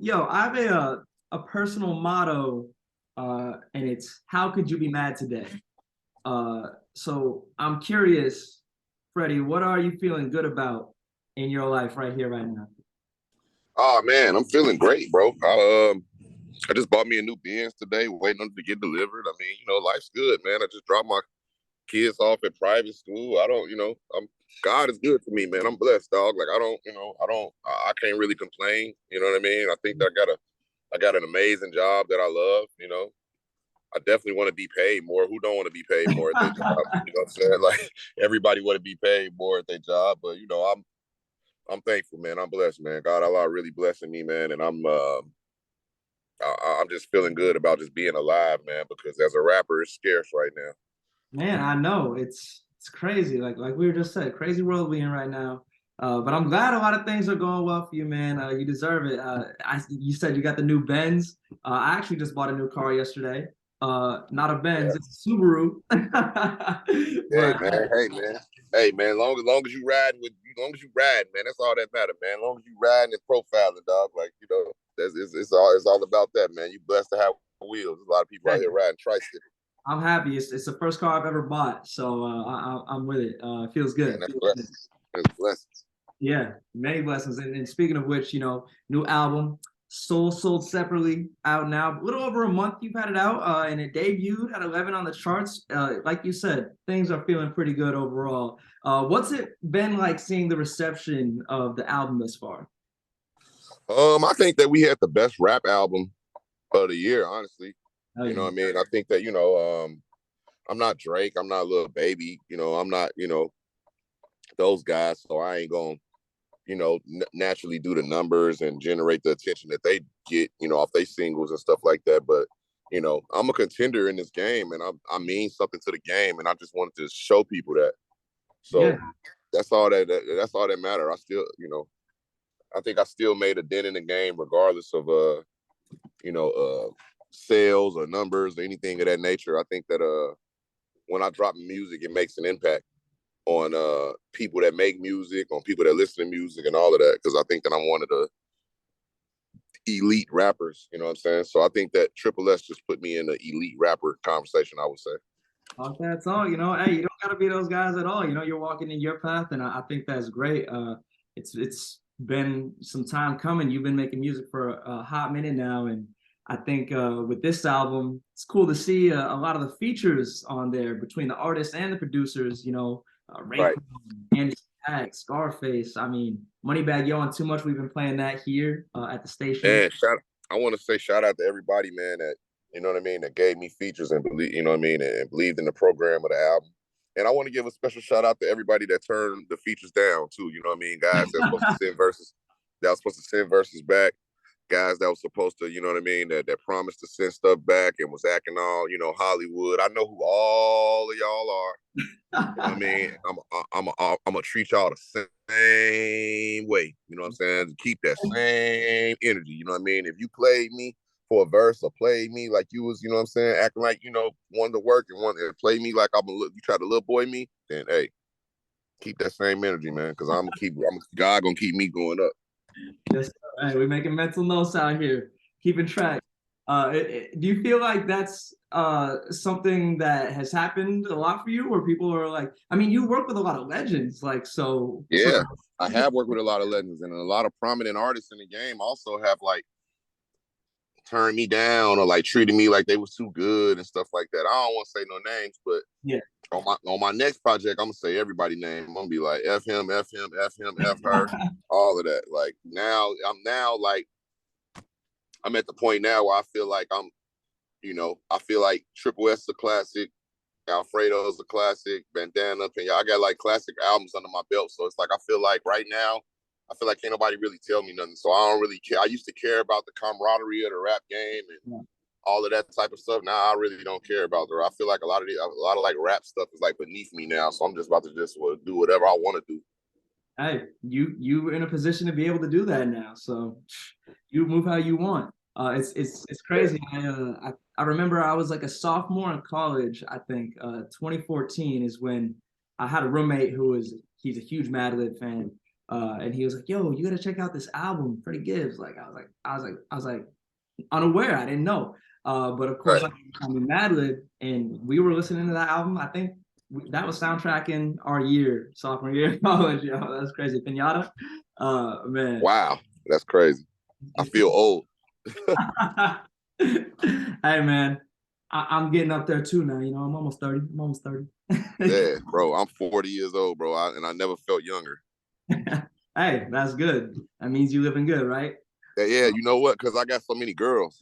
Yo, I have a personal motto, and it's how could you be mad today? So I'm curious, Freddie, what are you feeling good about in your life right here, right now? Oh man, I'm feeling great, bro. I just bought me a new Benz today, waiting on it to get delivered. I mean, life's good, man. I just dropped my kids off at private school. I don't, I'm God is good to me, man. I'm blessed, dog. Like I can't really complain. You know what I mean? I think that I got an amazing job that I love. I definitely want to be paid more. Who don't want to be paid more at their job? You know what I'm saying? Like everybody want to be paid more at their job, but I'm thankful, man. I'm blessed, man. God, Allah really blessing me, man, and I'm just feeling good about just being alive, man. Because as a rapper, it's scarce right now. Man, I know it's crazy. Like we were just said, crazy world we in right now. But I'm glad a lot of things are going well for you, man. You deserve it. You said you got the new Benz. I actually just bought a new car yesterday. Not a Yeah. Benz, it's a Subaru. Hey, But man. Hey, man. Hey, man. Long as you riding long as you riding, man. That's all that matter, man. Long as you riding and profiling, dog. Like that's it's all about that, man. You blessed to have wheels. There's a lot of people out hey, here riding tricycles. I'm happy. It's the first car I've ever bought, so I'm with it. It feels Man, good. that's blessings. That's blessings. Yeah, many blessings. And speaking of which, new album, sold separately, out now. A little over a month you've had it out, and it debuted at 11 on the charts. Like you said, things are feeling pretty good overall. What's it been like seeing the reception of the album thus far? I think that we had the best rap album of the year, honestly. Oh You know yeah, what I mean? I think that, I'm not Drake, I'm not Lil Baby, I'm not, those guys, so I ain't gonna, naturally do the numbers and generate the attention that they get, off they singles and stuff like that. But, I'm a contender in this game and I mean something to the game and I just wanted to show people that. yeah, So that's all that matter. I still, I think I still made a dent in the game regardless of you know, sales or numbers or anything of that nature. I think that when I drop music, it makes an impact on people that make music, on people that listen to music, and all of that. Because I think that I'm one of the elite rappers. You know what I'm saying? So I think that Triple S just put me in the elite rapper conversation. I would say. that's all. Hey, you don't gotta be those guys at all. You're walking in your path, and I think that's great. It's been some time coming. You've been making music for a hot minute now, and I think with this album, it's cool to see a lot of the features on there between the artists and the producers. Raekwon, Right. Andy Stack, Scarface. I mean, Moneybag Yo and Too Much. We've been playing that here at the station. And I want to say shout out to everybody, man, that what I mean, that gave me features and believe, what I mean, and believed in the program of the album. And I want to give a special shout out to everybody that turned the features down too. You know what I mean? Guys that was supposed to send verses back. Guys that was supposed to, you know what I mean, that promised to send stuff back and was acting all, Hollywood. I know who all of y'all are. You know what I mean? I'm gonna treat y'all the same way. You know what I'm saying? Keep that same energy. You know what I mean? If you played me for a verse or played me like you was, you know what I'm saying, acting like wanted to work and wanted to play me like you try to little boy me, then hey, keep that same energy, man. Because God gonna keep me going up. Yes, sir. Hey, we're making mental notes out here, keeping track. Do you feel like that's something that has happened a lot for you, where people are like, I mean, you work with a lot of legends, like so. Yeah, I have worked with a lot of legends and a lot of prominent artists in the game. Also have like turned me down or like treated me like they was too good and stuff like that. I don't want to say no names, but Yeah. on my next project, I'm gonna say everybody name. I'm gonna be like F him, F him, F him, F her, all of that. Like now like I'm at the point now where I feel like I feel like Triple S is a classic, Alfredo is a classic, Bandana, Pena. I got like classic albums under my belt. So it's like I feel like right now, I feel like can't nobody really tell me nothing. So I don't really care. I used to care about the camaraderie of the rap game and Yeah. all of that type of stuff. Now I really don't care about the. I feel like a lot of like rap stuff is like beneath me now. So I'm just about to just do whatever I want to do. Hey, you were in a position to be able to do that now, so you move how you want. It's Yeah. crazy. I remember I was like a sophomore in college. I think 2014 is when I had a roommate who was he's a huge Madlib fan, and he was like, "Yo, you gotta check out this album, Freddie Gibbs." Like I was like unaware. I didn't know. But of course, Right. like, I'm in Madlib, and we were listening to that album. I think that was soundtracking our year, sophomore year of college. Yo, that's crazy. Pinata, man. Wow, that's crazy. I feel old. Hey, man, I'm getting up there too now. You know, I'm almost 30. I'm almost 30. Yeah, bro. I'm 40 years old, bro, and I never felt younger. Hey, that's good. That means you living good, right? Yeah, you know what? Because I got so many girls.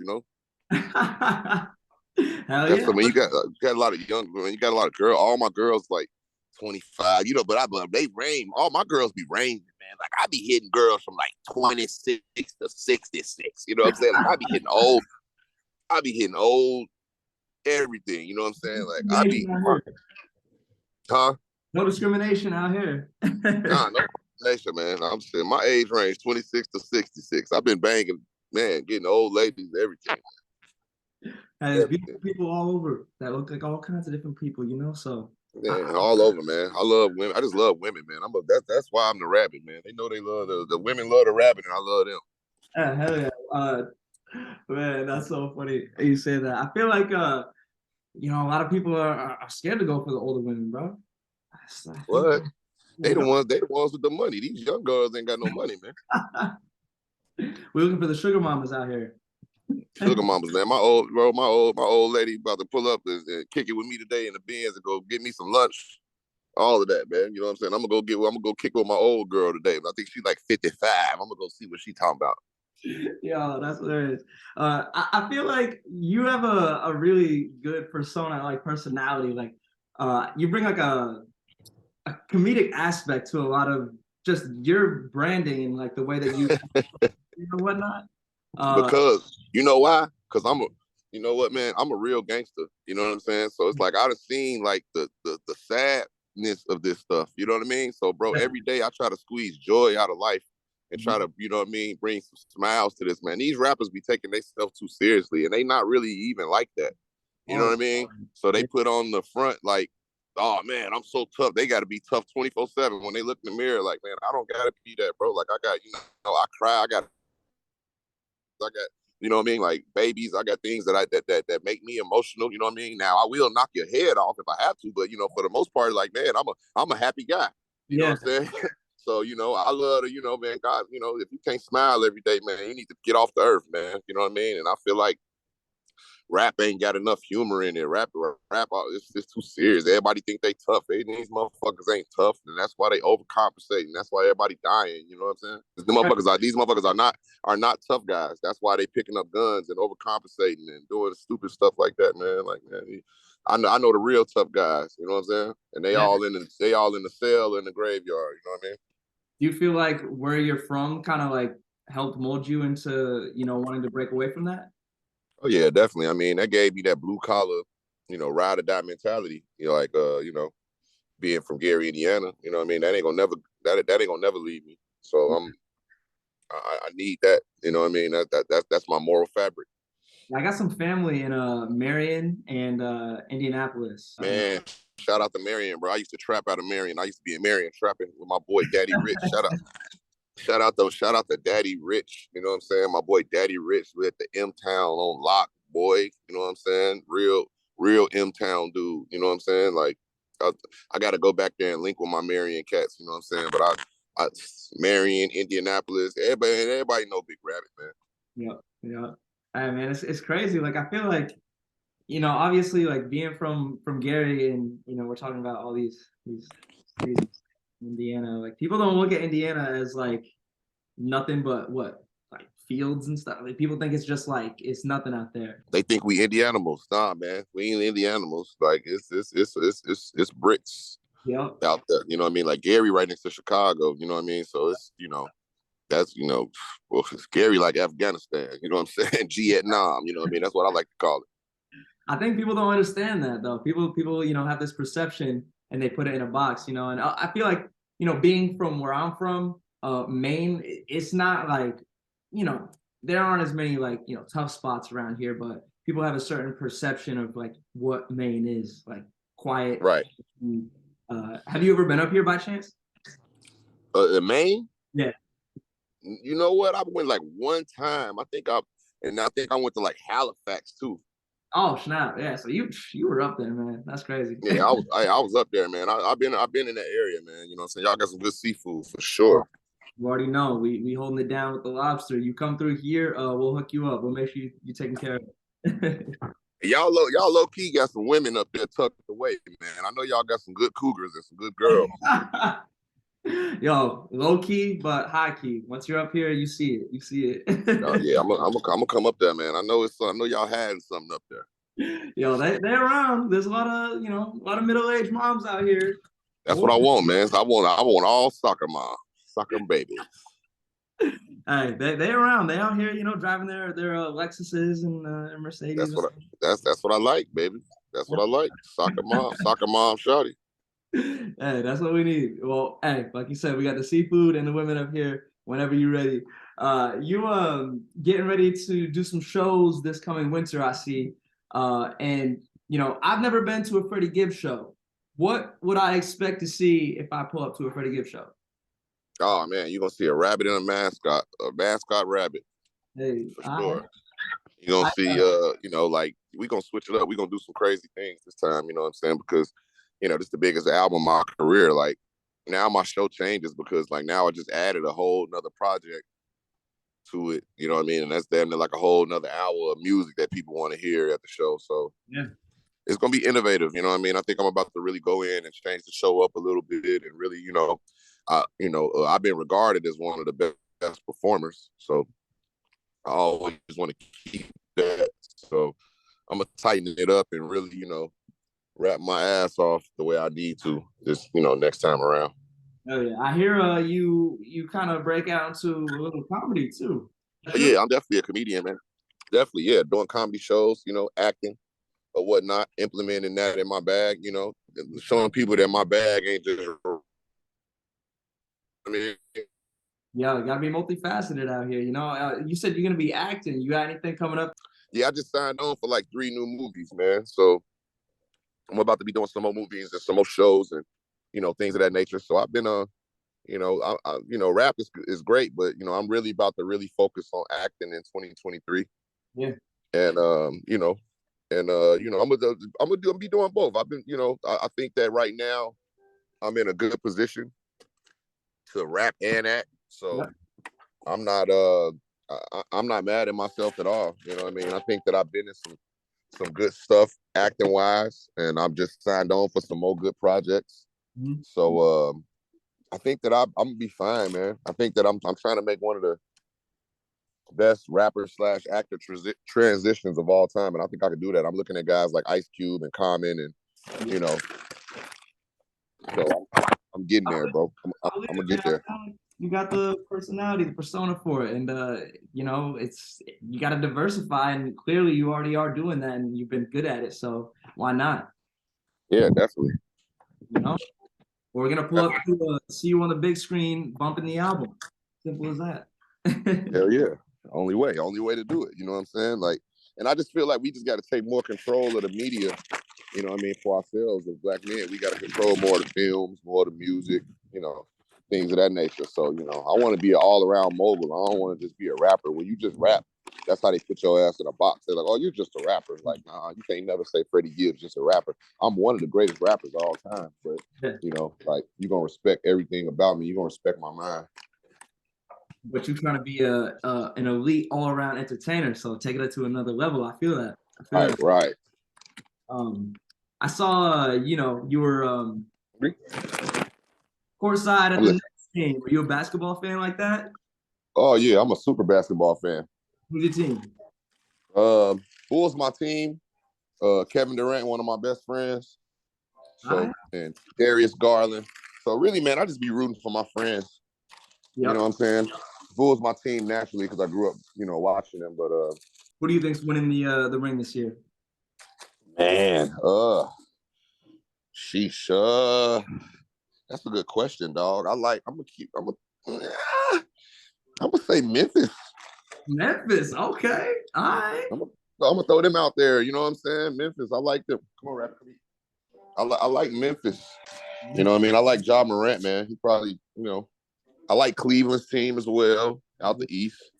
Hell That's yeah. I mean, you got a lot of young women. You got a lot of girls. All my girls like 25. But they range. All my girls be ranging, man. Like I be hitting girls from like 26 to 66. You know what I'm saying? Like I be hitting old. I be hitting old. Everything. You know what I'm saying? Like I be, huh? No discrimination out here. Nah, no nation, man. I'm saying my age range 26 to 66. I've been banging, man, getting old ladies, everything. And there's beautiful Everything. people all over that look like all kinds of different people, you know. So, Man, all over, man. I love women. I just love women, man. That's why I'm the rabbit, man. They know they love the women love the rabbit, and I love them. hell yeah, man, that's so funny you say that. I feel like a lot of people are scared to go for the older women, bro. I think What? you know They the ones with the money. These young girls ain't got no money, man. we're looking for the sugar mamas out here. Sugar mamas, man. My old lady about to pull up and kick it with me today in the Benz and go get me some lunch. All of that, man. You know what I'm saying? I'm gonna go kick with my old girl today. I think she's like 55. I'm gonna go see what she talking about. Yeah, that's hilarious. I feel like you have a really good persona, like personality. Like, you bring like a comedic aspect to a lot of just your branding and like the way that you and whatnot. Uh, Because you know why? Because you know what, man? I'm a real gangster. You know what I'm saying? So it's like I've seen like the sadness of this stuff. You know what I mean? So, bro, every day I try to squeeze joy out of life and try to, you know what I mean, bring some smiles to this, man. These rappers be taking themselves too seriously, and they not really even like that. You know what I mean? So they put on the front like, oh man, I'm so tough. They got to be tough 24/7. When they look in the mirror, like, man, I don't got to be that, bro. Like I got, I cry. I got, you know what I mean, like babies. I got things that make me emotional. You know what I mean. Now I will knock your head off if I have to, but for the most part, like man, I'm a happy guy. You know yeah, what I'm saying? So I love to, man, God, if you can't smile every day, man, you need to get off the earth, man. You know what I mean? And I feel like rap ain't got enough humor in it. Rap, it's too serious. Everybody think they tough. These motherfuckers ain't tough, and that's why they overcompensate, and that's why everybody dying. You know what I'm saying? These motherfuckers are not tough guys. That's why they picking up guns and overcompensating and doing stupid stuff like that, man. Like man, I know the real tough guys. You know what I'm saying? And they yeah. all in the cell in the graveyard. You know what I mean? Do you feel like where you're from kind of like helped mold you into wanting to break away from that? Oh yeah, definitely. I mean, that gave me that blue collar, ride or die mentality. Being from Gary, Indiana, you know what I mean? That ain't gonna never that ain't gonna never leave me. So I need that. You know what I mean? That's my moral fabric. I got some family in Marion and Indianapolis. Man, shout out to Marion, bro. I used to trap out of Marion. I used to be in Marion trapping with my boy Daddy Rich. Shout out to Daddy Rich. You know what I'm saying? My boy Daddy Rich. We're at the M Town on lock, boy. You know what I'm saying? Real M Town dude. You know what I'm saying? Like I got to go back there and link with my Marion cats. You know what I'm saying? But I Marion, Indianapolis, everybody know Big Rabbit, man. Yeah, yeah. Hey, man, it's crazy. Like I feel like obviously like being from Gary and we're talking about all these cities in Indiana. Like people don't look at Indiana as like nothing but what like fields and stuff. Like people think it's just like it's nothing out there. They think we Indianimals. Nah, man, we ain't Indianimals. Like it's bricks Yeah. out there. You know what I mean? Like Gary right next to Chicago. You know what I mean? So it's that's well, it's scary like Afghanistan. You know what I'm saying? Vietnam. You know what I mean? That's what I like to call it. I think people don't understand that though. People have this perception and they put it in a box, and I feel like, being from where I'm from, Maine, it's not like, there aren't as many like, tough spots around here, but people have a certain perception of like what Maine is, like quiet. Right. Have you ever been up here by chance? Maine? Yeah. You know what? I went like one time. And I think I went to like Halifax too. Oh snap! Yeah, so you were up there, man. That's crazy. Yeah, I was up there, man. I've been in that area, man. You know what I'm saying? Y'all got some good seafood for Oh, sure. you already know we holding it down with the lobster. You come through here, we'll hook you up. We'll make sure you taking care of it. Y'all low key got some women up there tucked away, man. I know y'all got some good cougars and some good girls. Yo, low key but high key. Once you're up here, you see it. You see Oh it. yeah, I'm gonna come up there, man. I know y'all had something up there. Yo, they're around. There's a lot of a lot of middle-aged moms out here. That's what I want, man. So I want all soccer mom, soccer babies. Hey, they around. They out here, driving their Lexuses and That's Mercedes. what that's what I like, baby. That's what I like. Soccer mom, shawty. Hey, that's what we need. Well, hey, like you said, we got the seafood and the women up here whenever you're ready. You getting ready to do some shows this coming winter, I see. And I've never been to a Freddie Gibbs show. What would I expect to see if I pull up to a Freddie Gibbs show? Oh man, you're gonna see a rabbit and a mascot rabbit Hey, for sure. You're gonna see like we gonna switch it up. We're gonna do some crazy things this time, you know what I'm saying? Because, this is the biggest album of my career. Like now my show changes because like now I just added a whole nother project to it, you know what I mean? And that's damn near like a whole nother hour of music that people want to hear at the show. So yeah, it's gonna be innovative, you know what I mean? I think I'm about to really go in and change the show up a little bit and really, I've been regarded as one of the best performers. So I always want to keep that. So I'm gonna tighten it up and really, rap my ass off the way I need to this, next time around. oh yeah. I hear you kind of break out into a little comedy too. Yeah, I'm definitely a comedian, man. Definitely, yeah. Doing comedy shows, acting or whatnot, implementing that in my bag, showing people that my bag ain't just I mean, Yeah, you gotta be multifaceted out here. You said you're gonna be acting. You got anything coming up? yeah, I just signed on for like 3 new movies, man. So I'm about to be doing some more movies and some more shows and things of that nature. So I've been rap is great, but I'm really about to really focus on acting in 2023. Yeah. And I'm gonna be doing both. I've been, I think that right now I'm in a good position to rap and act. So Yeah. I'm not I'm not mad at myself at all. You know what I mean? I think that I've been in some good stuff acting wise, and I'm just signed on for some more good projects. Mm-hmm. So I think that I'm gonna be fine, man. I think that I'm trying to make one of the best rapper slash actor transitions of all time, and I think I could do that. I'm looking at guys like Ice Cube and Common, and so I'm getting there, bro. I'm gonna get there. You got the personality, the persona for it, and it's you got to diversify, and clearly you already are doing that, and you've been good at it. So why not? Yeah, definitely. We're gonna pull up to see you on the big screen, bumping the album. Simple as that. Hell yeah. Only way to do it. You know what I'm saying? Like, and I just feel like we just got to take more control of the media. You know what I mean? For ourselves as black men, we got to control more of the films, more of the music, things of that nature. So, I want to be an all around mogul. I don't want to just be a rapper. When you just rap, that's how they put your ass in a box. They're like, oh, you're just a rapper. Like, nah, you can't never say Freddie Gibbs just a rapper. I'm one of the greatest rappers of all time. But, like, you're going to respect everything about me. You're going to respect my mind. But you're trying to be an elite all around entertainer, so take it to another level. I feel that. Right. I saw you were courtside at the next game. Were you a basketball fan like that? Oh yeah, I'm a super basketball fan. Who's your team? Bulls my team. Kevin Durant, one of my best friends. So and Darius Garland. So really, man, I just be rooting for my friends. Yep. You know what I'm saying? Bulls my team naturally because I grew up, watching them. But who do you think's winning the ring this year? Man, sheesh. That's a good question, dog. I'm gonna say Memphis. Memphis, okay, all right. I'm gonna throw them out there. You know what I'm saying? Memphis. I like them. Come on, rap. I like Memphis. You know what I mean? I like Ja Morant, man. He probably, I like Cleveland's team as well, out the East.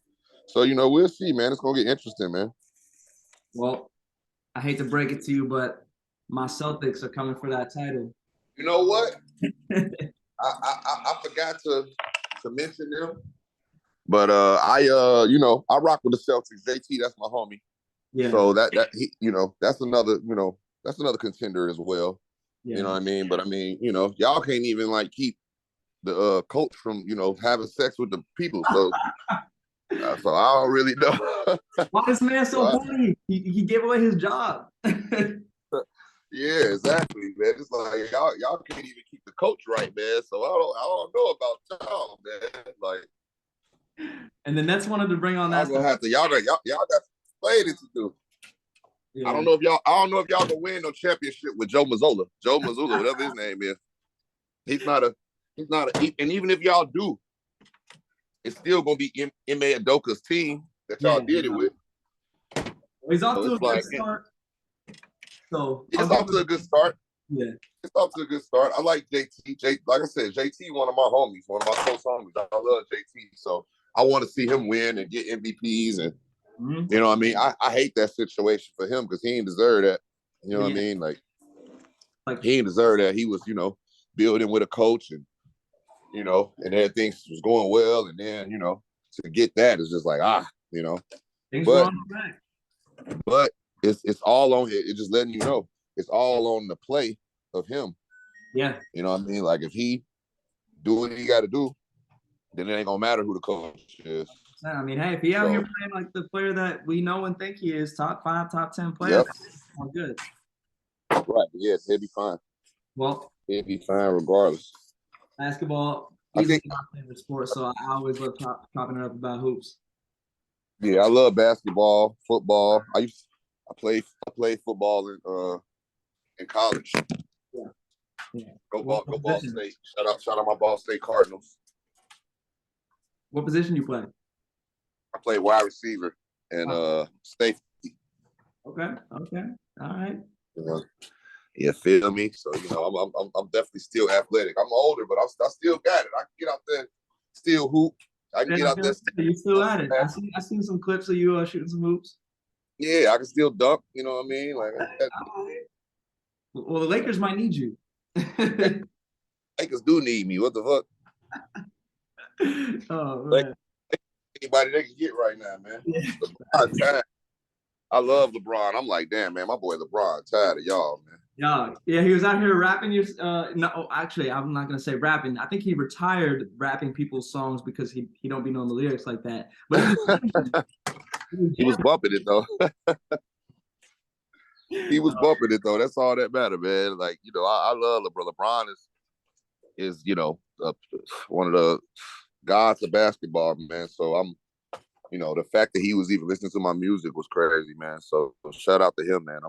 So, we'll see, man. It's gonna get interesting, man. Well, I hate to break it to you, but my Celtics are coming for that title. You know what? I forgot to mention them, but I rock with the Celtics. JT, that's my homie. Yeah. So that's another contender as well. Yeah. You know what I mean? But I mean, y'all can't even like keep the coach from having sex with the people. So so I don't really know. Why is this man so funny? He gave away his job. Yeah, exactly, man. It's like y'all can't even keep the coach right, man. So I don't know about y'all, man. Like, and the Nets wanted to bring on that. Y'all got explaining to do. Yeah. I don't know if y'all gonna win no championship with Joe Mazzola. Joe Mazzola, whatever his name is. He's not a, and even if y'all do, it's still gonna be Ime Udoka's team that y'all did it with. He's off to a good start. So it's off to a good start. Yeah. It's off to a good start. I like JT. Like I said, JT, one of my homies, one of my close homies. I love JT. So I want to see him win and get MVPs. And you know what I mean? I hate that situation for him because he ain't deserve that. You know what I mean? Like he ain't deserve that. He was, building with a coach and everything was going well. And then, to get that is just like, Things were on track. But it's all on it. It's just letting you know it's all on the play of him. Yeah. You know what I mean? Like if he do what he got to do, then it ain't gonna matter who the coach is. I mean, hey, if he out here playing like the player that we know and think he is, top 5, top 10 player, all good. Right. Yes, he'll be fine. Well, he'll be fine regardless. Basketball, easily my favorite sport, so I always love chopping it up about hoops. Yeah, I love basketball, football. I played football in college. Yeah. Go Ball State. Shout out my Ball State Cardinals. What position you play? I play wide receiver and safety. Okay. All right. Yeah, feel me? So I'm definitely still athletic. I'm older, but I still got it. I can get out there, still hoop. I can get out there. You still at it? I seen some clips of you shooting some hoops. Yeah, I can still dunk. You know what I mean? Like, well, the Lakers might need you. Lakers do need me. What the fuck? Oh man. Like, anybody they can get right now, man. Yeah. I love LeBron. I'm like, damn, man, my boy LeBron tired of y'all, man. Yeah, he was out here rapping. No, actually, I'm not gonna say rapping. I think he retired rapping people's songs because he don't be knowing the lyrics like that. But he was bumping it though. He was bumping it though. That's all that matters, man. Like I love LeBron. LeBron is one of the gods of basketball, man. So I'm. The fact that he was even listening to my music was crazy, man. So shout out to him, man.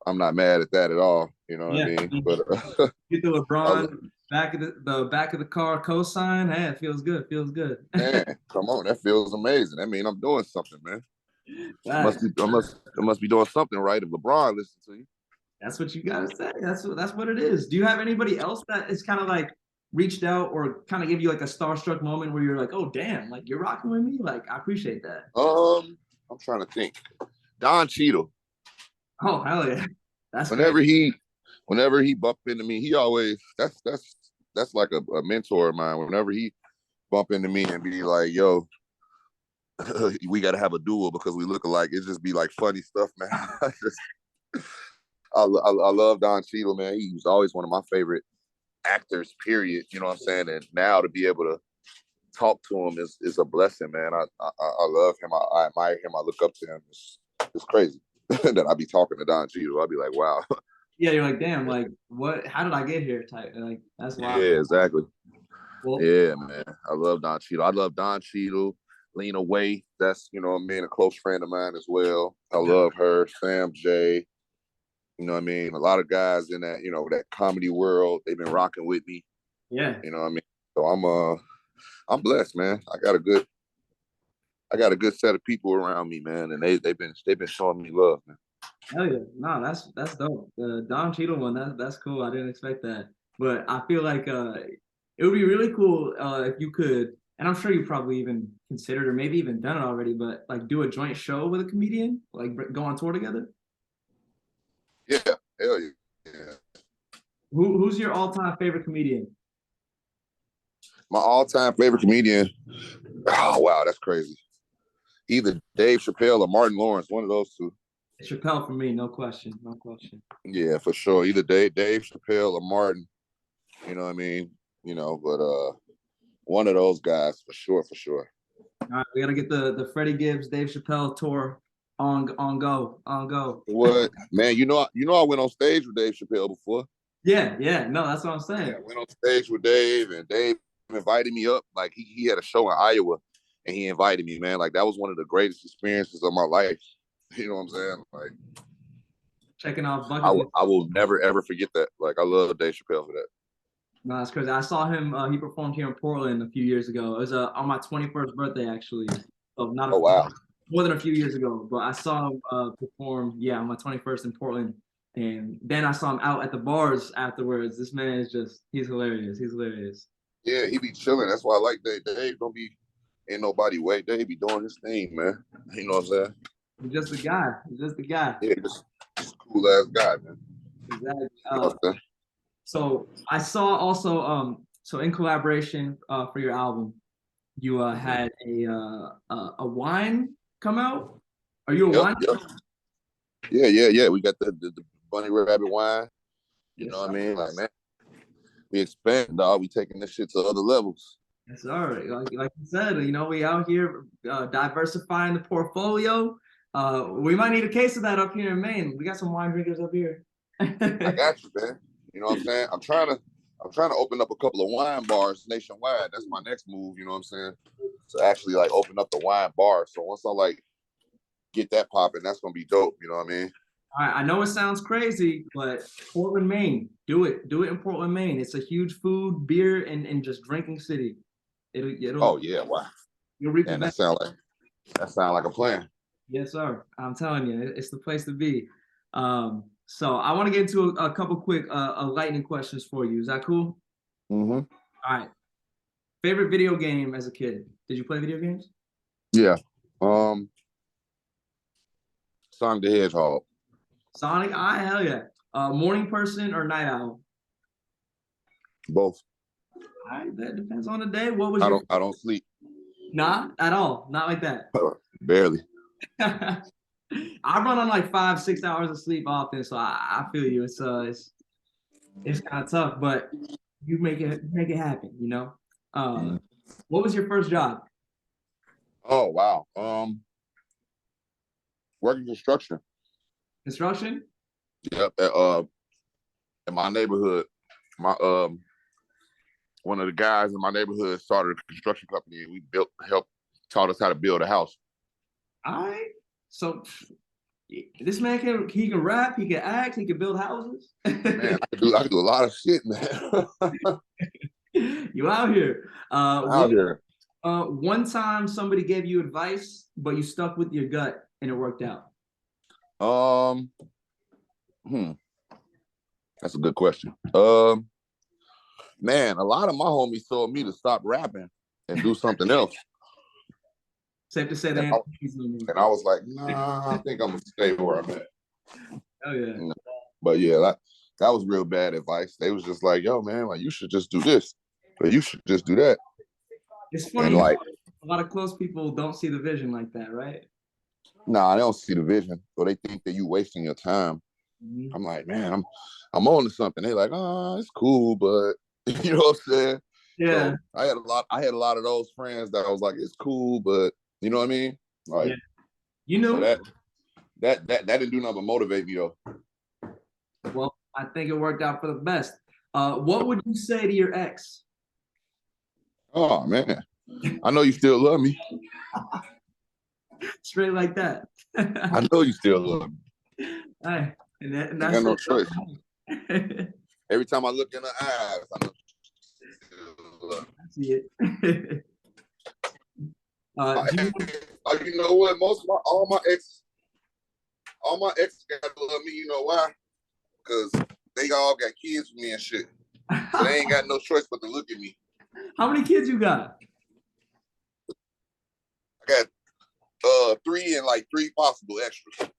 I'm not mad at that at all. You know what I mean? But get the LeBron back of the car cosign. Hey, it feels good. Man, come on, that feels amazing. I mean, I'm doing something, man. I must be doing something right if LeBron listens to you. That's what you gotta say. That's what it is. Do you have anybody else that is kind of like reached out or kind of give you like a starstruck moment where you're like, oh damn, like you're rocking with me? Like I appreciate that. I'm trying to think. Don Cheadle. Oh hell yeah. That's whenever he bumped into me, he always that's like a mentor of mine. Whenever he bump into me and be like, yo, we gotta have a duel because we look alike. It just be like funny stuff, man. I love Don Cheadle, man. He was always one of my favorite actors, period. You know what I'm saying? And now to be able to talk to him is a blessing, man. I love him. I admire him. I look up to him. It's crazy that I be talking to Don Cheadle. I'll be like, wow. Yeah, you're like, damn, like what? How did I get here? Type, like that's wild. Yeah, exactly. Well, yeah, man. I love Don Cheadle. I love Don Cheadle. Lena Waithe, that's a close friend of mine as well. I love her. Sam J. You know what I mean? A lot of guys in that, that comedy world, they've been rocking with me. Yeah. You know what I mean? So I'm blessed, man. I got a good set of people around me, man, and they've been showing me love, man. Hell yeah. No, that's dope. The Don Cheadle one, that's cool. I didn't expect that. But I feel like It would be really cool if you could, and I'm sure you probably even considered or maybe even done it already, but like do a joint show with a comedian, like go on tour together. Yeah, hell yeah. Yeah. Who's your all-time favorite comedian? My all-time favorite comedian. Oh wow, that's crazy. Either Dave Chappelle or Martin Lawrence, one of those two. Chappelle for me, no question, no question. Yeah, for sure. Either Dave Chappelle or Martin. You know what I mean? But one of those guys for sure, for sure. All right, we gotta get the Freddie Gibbs, Dave Chappelle tour on go. What man? I went on stage with Dave Chappelle before. Yeah, yeah, no, that's what I'm Yeah, saying. I went on stage with Dave, and Dave invited me up. Like he had a show in Iowa, and he invited me. Man, like that was one of the greatest experiences of my life. You know what I'm saying? Like Checking off I, bucket list. I will never ever forget that. Like I love Dave Chappelle for that. No, that's crazy. I saw him. He performed here in Portland a few years ago. It was on my 21st birthday, actually. So not Oh wow. more than a few years ago. But I saw him perform, yeah, on my 21st in Portland. And then I saw him out at the bars afterwards. This man is he's hilarious. He's hilarious. Yeah, he be chilling. That's why I like Dave. Dave don't be ain't nobody wait. Dave be doing his thing, man. You know what I'm saying? He's just a guy. He's just a guy. Yeah, just a cool ass guy, man. Exactly. You know what I'm saying? So I saw also, so in collaboration for your album, you had a wine come out. Are you a Yep, wine? yep. Yeah. We got the bunny rabbit wine. You Yes, know what sir. I mean? Like, man, we expand, dog. We taking this shit to other levels. Yes, sir. Like you said, we out here diversifying the portfolio. We might need a case of that up here in Maine. We got some wine drinkers up here. I got you, man. You know what I'm saying? I'm trying to open up a couple of wine bars nationwide. That's my next move, you know what I'm saying? To actually like open up the wine bar. So once I like get that popping, that's gonna be dope, you know what I mean? All right, I know it sounds crazy, but Portland, Maine, do it. Do it in Portland, Maine. It's a huge food, beer, and just drinking city. Oh It'll yeah, wow. you'll reap the And benefits. that sound like a plan. Yes, sir. I'm telling you, it's the place to be. So I want to get into a couple quick lightning questions for you. Is that cool? Mm-hmm. All right. Favorite video game as a kid? Did you play video games? Yeah. Um Sonic the Hedgehog. Sonic, hell yeah. Morning person or night owl? Both. All right, that depends on the day. What was I your don't I don't sleep. Not at all, not like that. Barely. I run on like 5, 6 hours of sleep often, so I feel you. It's kind of tough, but you make it happen. Mm. What was your first job? Oh wow. Working construction. Construction? Yep. In my neighborhood, my one of the guys in my neighborhood started a construction company, and we helped taught us how to build a house. All right. So this man he can rap, he can act, he can build houses. Man, I could do a lot of shit, man. You out here. Out here. One time somebody gave you advice, but you stuck with your gut and it worked out. Um, that's a good question. Man, a lot of my homies told me to stop rapping and do something else. Safe to say And that. I was like, nah, I think I'm gonna stay where I'm at. Oh yeah. But yeah, that was real bad advice. They was just like, yo, man, like you should just do this, but you should just do that. It's funny, and like, a lot of close people don't see the vision like that, right? nah, they don't see the vision, or they think that you wasting your time. Mm-hmm. I'm like, man, I'm on to something. They like, it's cool, but you know what I'm saying? Yeah. So I had a lot of those friends that I was like, it's cool, but you know what I mean? Like, yeah. You know, so that didn't do nothing but motivate me though. well, I think it worked out for the best. What would you say to your ex? Oh man, I know you still love me. Straight like that. I know you still love me. Hey, and I that's got no choice. Every time I look in her eyes, I know you still love me. I see it. You know what? All my exes gotta love me. You know why? Because they all got kids with me and shit. So they ain't got no choice but to look at me. How many kids you got? I got 3 and like 3 possible extras.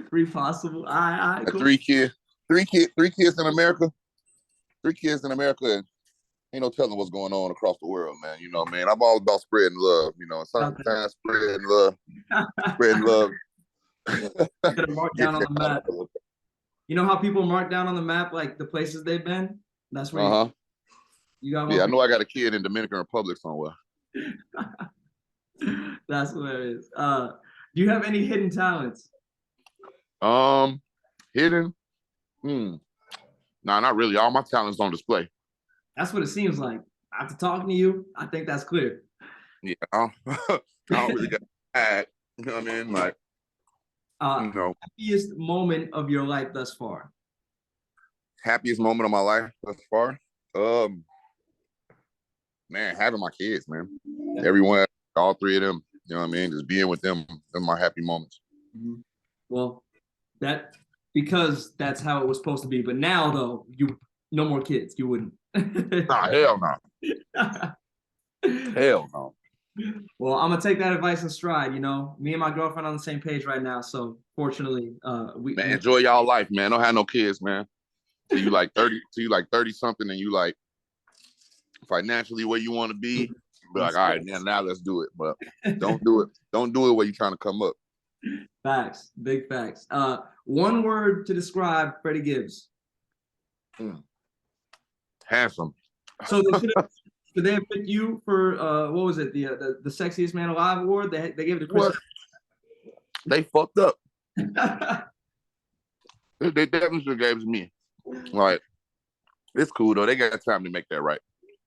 3 possible. All right, cool. 3 kids. 3 kids in America. 3 kids in America, and ain't no telling what's going on across the world, man. You know, man. I'm all about spreading love. You know, sometimes spreading love. Spreading love. Mark down on the map. You know how people mark down on the map like the places they've been? That's where you got one. Yeah, I know I got a kid in Dominican Republic somewhere. That's hilarious. Do you have any hidden talents? Hidden? Nah, not really. All my talents on display. That's what it seems like. After talking to you, I think that's clear. Yeah, I don't really got that. You know what I mean? Like, you know. Happiest moment of your life thus far? Happiest moment of my life thus far? Man, having my kids, man. Yeah. Everyone, all 3 of them, you know what I mean? Just being with them, they're my happy moments. Mm-hmm. Well, because that's how it was supposed to be. But now, though, no more kids. You wouldn't. Nah, hell no. Hell no. Well, I'm gonna take that advice in stride. You know, me and my girlfriend on the same page right now. So fortunately, we enjoy y'all life, man. Don't have no kids, man. Till you like 30, something, and you like financially where you want to be. Be like, all right, now let's do it. But don't do it. Don't do it where you're trying to come up. Facts, big facts. One word to describe Freddie Gibbs. Handsome. So they have picked you for what was it? The Sexiest Man Alive award? They gave it to Chris. They fucked up. They definitely should have gave it to me. Like, it's cool though. They got time to make that right.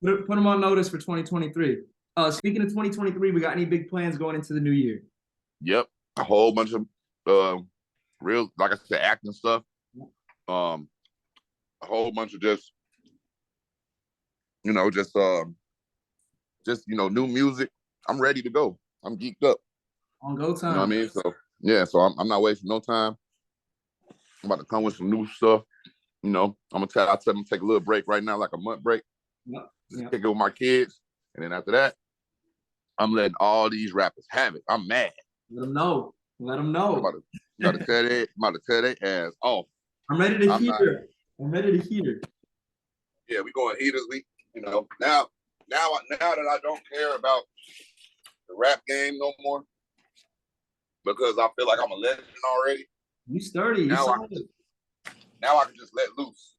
Put them on notice for 2023. Speaking of 2023, we got any big plans going into the new year? Yep, a whole bunch of real, like I said, acting stuff. A whole bunch of just new music. I'm ready to go. I'm geeked up. On go time. You know what I mean? So yeah, so I'm not wasting no time. I'm about to come with some new stuff. You know, I'll tell them to take a little break right now, like a month break. Yep. Kick it with my kids, and then after that, I'm letting all these rappers have it. I'm mad. Let them know. Let them know. I'm about to tear their ass off. I'm ready to hear. I'm ready to hear. Yeah, we going heatedly. You know, now that I don't care about the rap game no more, because I feel like I'm a legend already. You sturdy. Now I can just let loose.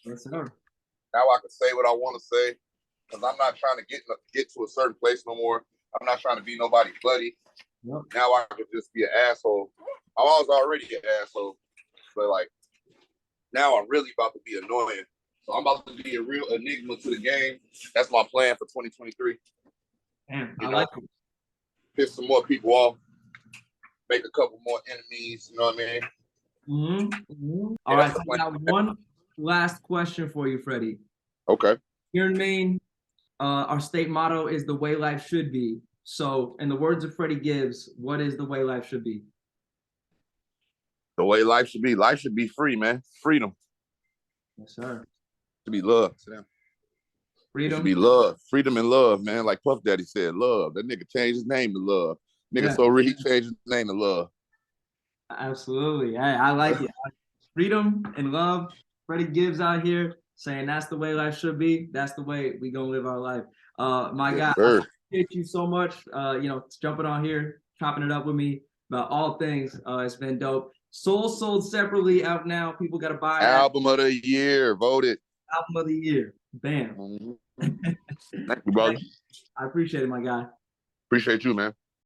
Yes, sir. Now I can say what I want to say, because I'm not trying to get to a certain place no more. I'm not trying to be nobody's buddy. Yep. Now I could just be an asshole. I was already an asshole, but like now I'm really about to be annoying. So I'm about to be a real enigma to the game. That's my plan for 2023. Damn, I like it. Piss some more people off. Make a couple more enemies. You know what I mean? Mm-hmm. Mm-hmm. All right, so I got one last question for you, Freddie. Okay. Here in Maine, our state motto is "The way life should be." So, in the words of Freddie Gibbs, what is the way life should be? The way life should be. Life should be free, man. Freedom. Yes, sir. To be love. Freedom. It should be love. Freedom and love, man. Like Puff Daddy said, love. That nigga changed his name to Love. Nigga so real, he changed his name to Love. Absolutely. I like it. Freedom and love. Freddie Gibbs out here saying that's the way life should be. That's the way we gonna live our life. My guy, I appreciate you so much. Jumping on here, chopping it up with me about all things. It's been dope. Soul sold separately out now. People got to buy album of the year. Voted album of the year. Bam. Thank you, brother. I appreciate it, my guy. Appreciate you, man.